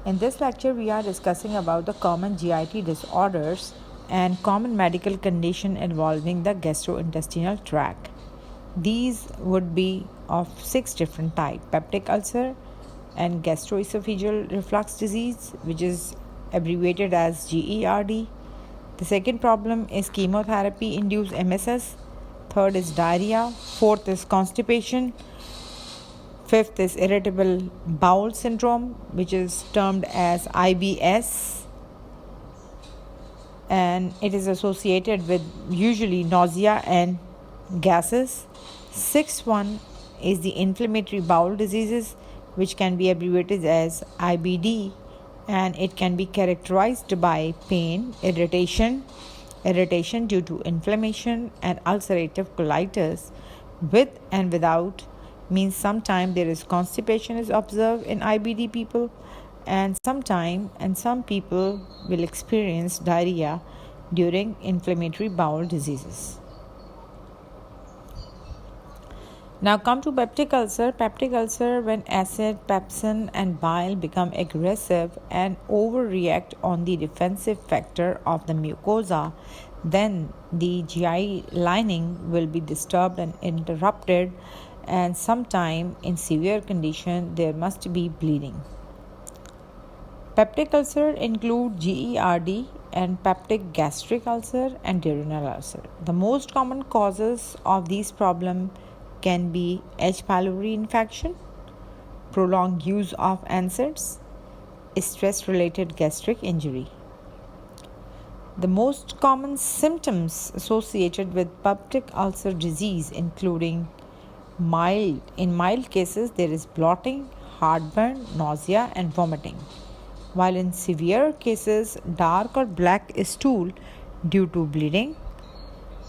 In this lecture, we are discussing about the common GIT disorders and common medical condition involving the gastrointestinal tract. These would be of 6 different types: peptic ulcer and gastroesophageal reflux disease, which is abbreviated as GERD. The second problem is chemotherapy induced MSS. Third is diarrhea. Fourth is constipation. Fifth is irritable bowel syndrome, which is termed as IBS, and it is associated with usually nausea and gases. Sixth one is the inflammatory bowel diseases, which can be abbreviated as IBD, and it can be characterized by pain, irritation due to inflammation, and ulcerative colitis. With and without means sometimes there is constipation is observed in IBD people, and some people will experience diarrhea during inflammatory bowel diseases. Now come to peptic ulcer. Peptic ulcer, when acid, pepsin and bile become aggressive and overreact on the defensive factor of the mucosa, then the GI lining will be disturbed and interrupted, and sometime in severe condition there must be bleeding. Peptic ulcer include GERD and peptic gastric ulcer and duodenal ulcer. The most common causes of these problems can be H. pylori infection, prolonged use of NSAIDs, stress-related gastric injury. The most common symptoms associated with peptic ulcer disease including in mild cases there is bloating, heartburn, nausea and vomiting, while in severe cases dark or black stool due to bleeding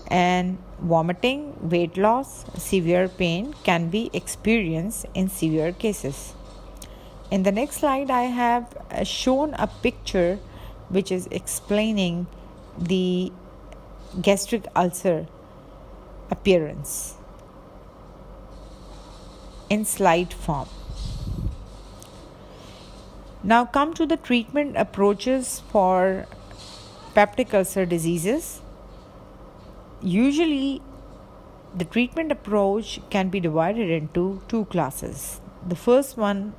and vomiting, weight loss, severe pain can be experienced in severe cases. In the next slide, I have shown a picture which is explaining the gastric ulcer appearance in slide form. Now come to the treatment approaches for peptic ulcer diseases. Usually, the treatment approach can be divided into 2 classes. The first one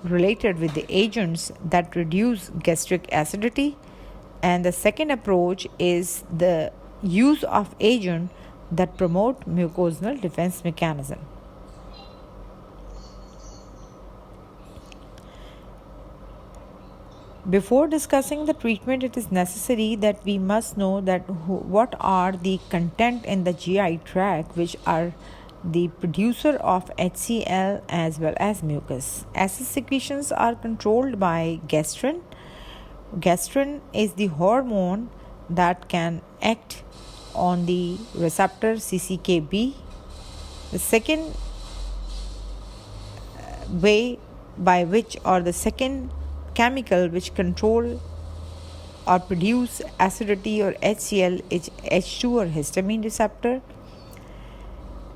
related with the agents that reduce gastric acidity, and the second approach is the use of agents that promote mucosal defense mechanism. Before discussing the treatment, it is necessary that we must know that what are the content in the GI tract which are the producer of HCl as well as mucus. Acid secretions are controlled by gastrin. Gastrin is the hormone that can act on the receptor CCKB. The second way by which, or the second chemical which control or produce acidity or HCl is H2 or histamine receptor,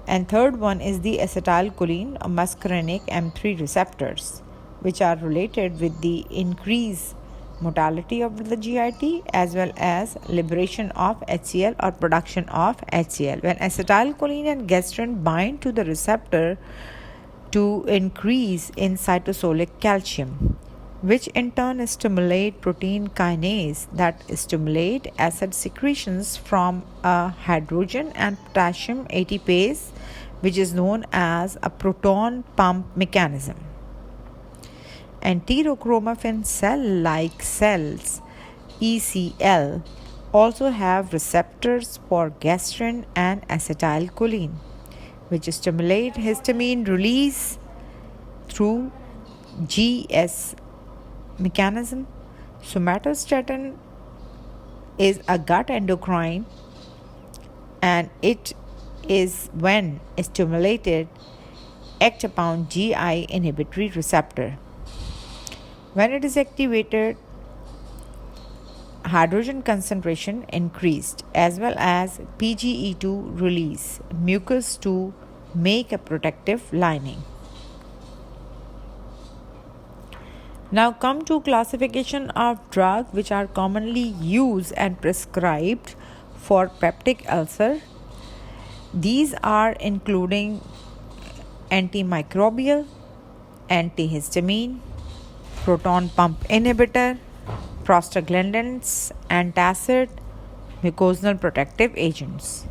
and third one is the acetylcholine or muscarinic M3 receptors, which are related with the increased motility of the GIT as well as liberation of HCl or production of HCl. When acetylcholine and gastrin bind to the receptor to increase in cytosolic calcium, which in turn stimulate protein kinase that stimulate acid secretions from a hydrogen and potassium ATPase, which is known as a proton pump mechanism. Enterochromaffin cell-like cells, ECL, also have receptors for gastrin and acetylcholine, which stimulate histamine release through GS mechanism. Somatostatin is a gut endocrine, and it is, when stimulated, act upon GI inhibitory receptor. When it is activated, hydrogen concentration increased as well as PGE2 release mucus to make a protective lining. Now come to classification of drugs which are commonly used and prescribed for peptic ulcer. These are including antimicrobial, antihistamine, proton pump inhibitor, prostaglandins, antacid, mucosal protective agents.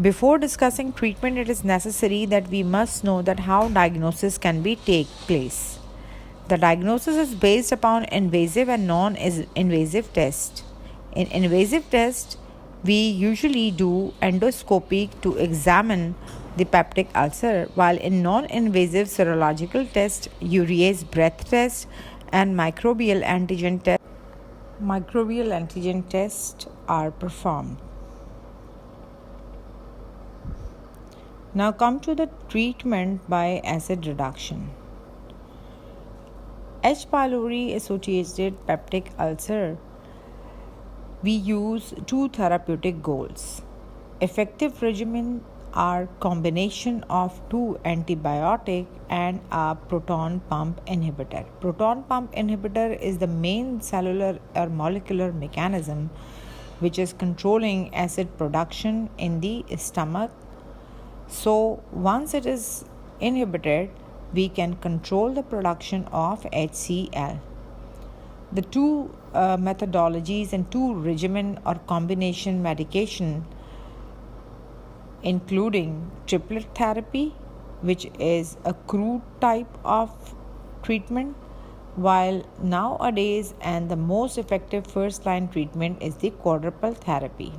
Before discussing treatment, it is necessary that we must know that how diagnosis can be take place. The diagnosis is based upon invasive and non-invasive tests. In invasive tests, we usually do endoscopy to examine the peptic ulcer, while in non-invasive serological tests, urease breath test and microbial antigen tests are performed. Now come to the treatment by acid reduction. H. pylori associated peptic ulcer, we use two therapeutic goals. Effective regimen are combination of two antibiotic and a proton pump inhibitor. Proton pump inhibitor is the main cellular or molecular mechanism which is controlling acid production in the stomach. So once it is inhibited, we can control the production of HCl. The two methodologies and two regimen or combination medication including triplet therapy, which is a crude type of treatment, while nowadays and the most effective first line treatment is the quadruple therapy.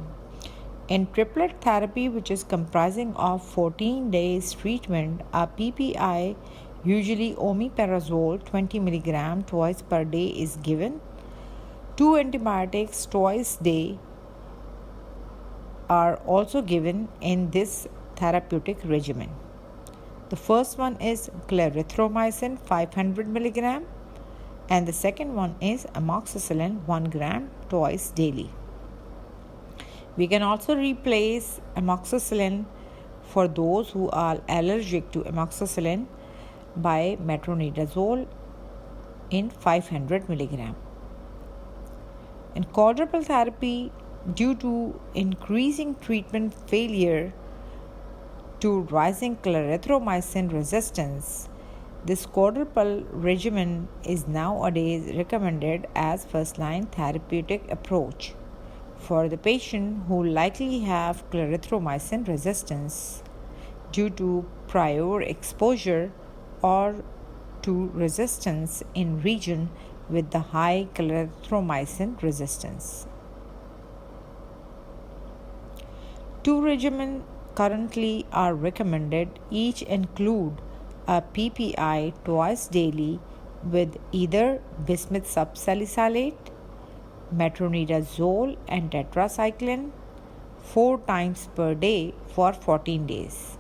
In triplet therapy, which is comprising of 14 days treatment, a PPI, usually omeprazole 20 mg twice per day is given. Two antibiotics twice a day are also given in this therapeutic regimen. The first one is clarithromycin 500 mg and the second one is amoxicillin 1 gram twice daily. We can also replace amoxicillin for those who are allergic to amoxicillin by metronidazole in 500 mg. In quadruple therapy, due to increasing treatment failure to rising clarithromycin resistance, this quadruple regimen is nowadays recommended as first-line therapeutic approach for the patient who likely have clarithromycin resistance due to prior exposure or to resistance in region with the high clarithromycin resistance. Two regimens currently are recommended. Each include a PPI twice daily with either bismuth subsalicylate, metronidazole and tetracycline 4 times per day for 14 days.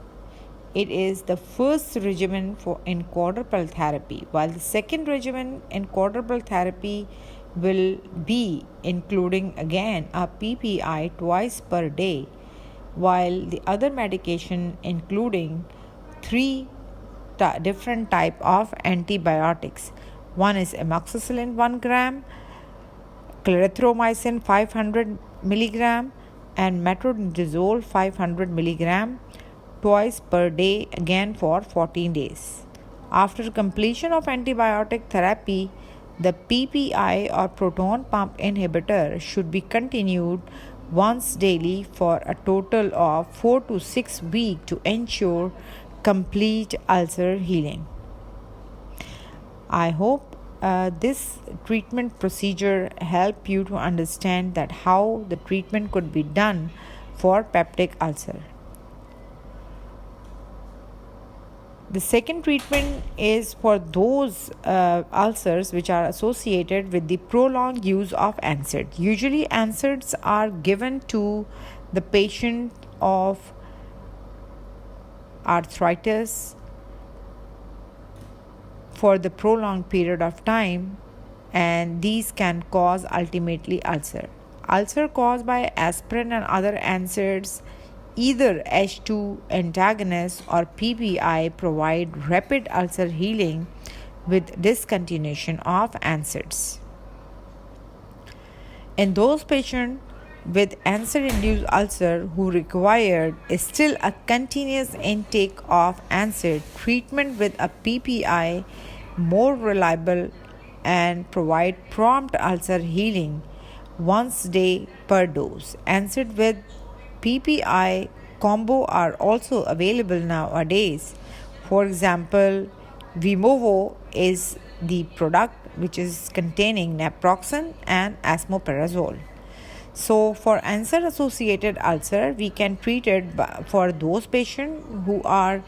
It is the first regimen in quadruple therapy, while the second regimen in quadruple therapy will be including again a PPI twice per day, while the other medication including three different type of antibiotics. One is amoxicillin 1 gram, clarithromycin 500 mg and metronidazole 500 mg twice per day again for 14 days. After completion of antibiotic therapy, the PPI or proton pump inhibitor should be continued once daily for a total of 4 to 6 weeks to ensure complete ulcer healing. I hope this treatment procedure help you to understand that how the treatment could be done for peptic ulcer. The second treatment is for those ulcers which are associated with the prolonged use of NSAID. Usually NSAIDs are given to the patient of arthritis for the prolonged period of time, and these can cause ultimately ulcer. Ulcer caused by aspirin and other NSAIDs Either H2 antagonists or PPI provide rapid ulcer healing with discontinuation of NSAIDs. In those patients with NSAID-induced ulcer who required still a continuous intake of NSAID, treatment with a PPI more reliable and provide prompt ulcer healing once a day per dose. NSAID with PPI combo are also available nowadays. For example, Vimovo is the product which is containing naproxen and esomeprazole. So for NSAID associated ulcer, we can treat it for those patients who are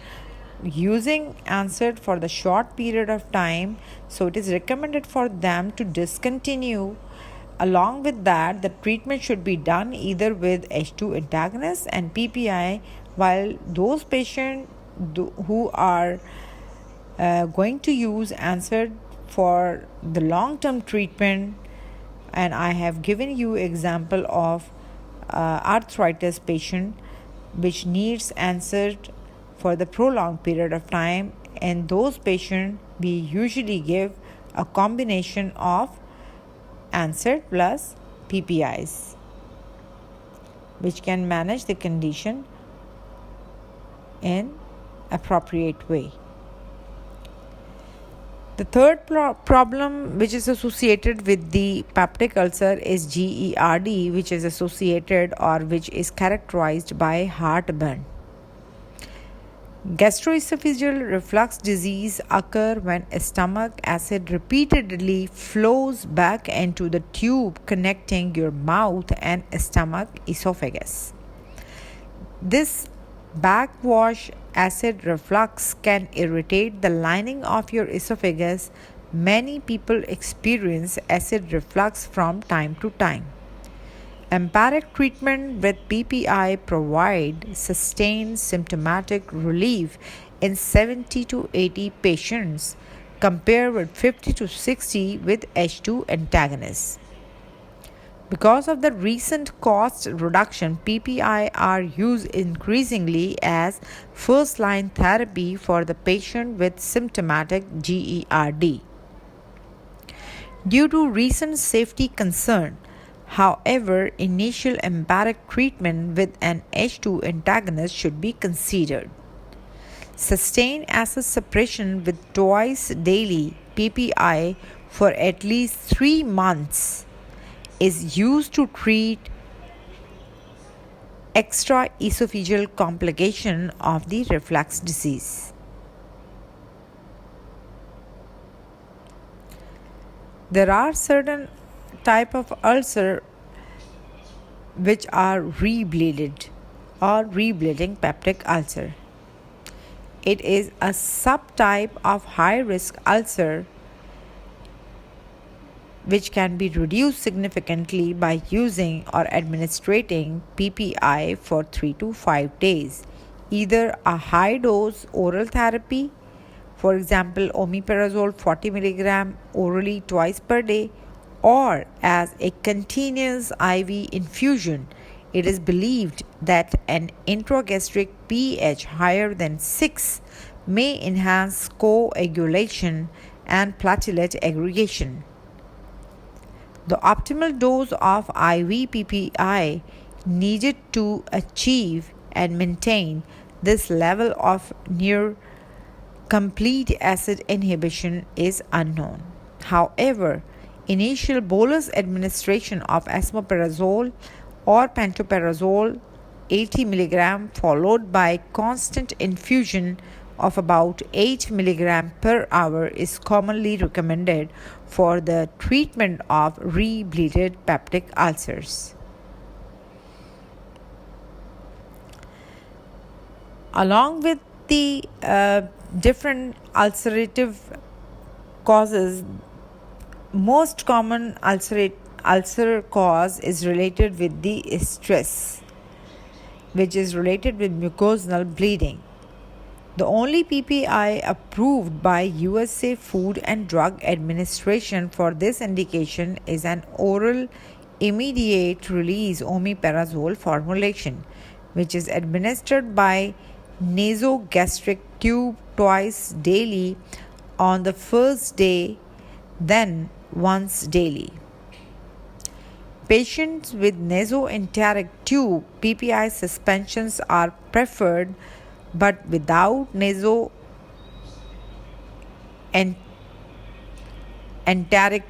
using NSAID for the short period of time. So it is recommended for them to discontinue. Along with that, the treatment should be done either with H2 antagonists and PPI, while those patients who are going to use NSAID for the long-term treatment, and I have given you example of arthritis patient which needs NSAID for the prolonged period of time, and those patients we usually give a combination of NSAID plus PPIs, which can manage the condition in appropriate way. The third problem which is associated with the peptic ulcer is GERD, which is associated or which is characterized by heartburn. Gastroesophageal reflux disease occur when stomach acid repeatedly flows back into the tube connecting your mouth and stomach esophagus. This backwash acid reflux can irritate the lining of your esophagus. Many people experience acid reflux from time to time. Empiric treatment with PPI provide sustained symptomatic relief in 70 to 80 patients compared with 50 to 60 with H2 antagonists. Because of the recent cost reduction, PPI are used increasingly as first-line therapy for the patient with symptomatic GERD. Due to recent safety concern, however, initial empiric treatment with an H2 antagonist should be considered. Sustained acid suppression with twice daily PPI for at least 3 months is used to treat extraesophageal complication of the reflux disease. There are certain type of ulcer which are rebleeded or rebleeding peptic ulcer. It is a subtype of high-risk ulcer which can be reduced significantly by using or administering PPI for 3 to 5 days. Either a high-dose oral therapy, for example, omeprazole 40 mg orally twice per day, or as a continuous IV infusion. It is believed that an intragastric pH higher than 6 may enhance coagulation and platelet aggregation. The optimal dose of IV PPI needed to achieve and maintain this level of near complete acid inhibition is unknown. However, initial bolus administration of esomeprazole or pantoprazole 80 mg followed by constant infusion of about 8 mg per hour is commonly recommended for the treatment of rebleeded peptic ulcers. Along with the different ulcerative causes, most common ulcer cause is related with the stress, which is related with mucosal bleeding. The only PPI approved by USA Food and Drug Administration for this indication is an oral immediate release omeprazole formulation, which is administered by nasogastric tube twice daily on the first day, then once daily. Patients with nasoenteric tube PPI suspensions are preferred, but without nasoenteric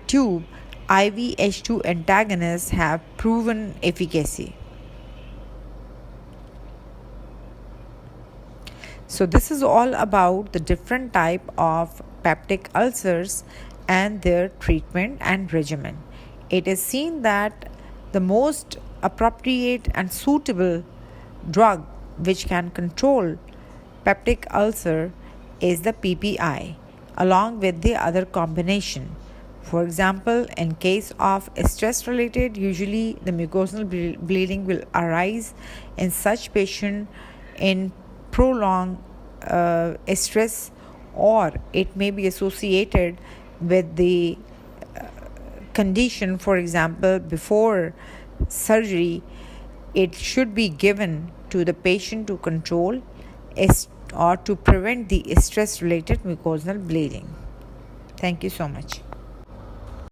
tube, IVH2 antagonists have proven efficacy. So this is all about the different type of peptic ulcers and their treatment and regimen. It is seen that the most appropriate and suitable drug which can control peptic ulcer is the PPI along with the other combination. For example, in case of stress related, usually the mucosal bleeding will arise in such patient in prolonged stress, or it may be associated with the condition. For example, before surgery, it should be given to the patient to control or to prevent the stress related mucosal bleeding. Thank you so much.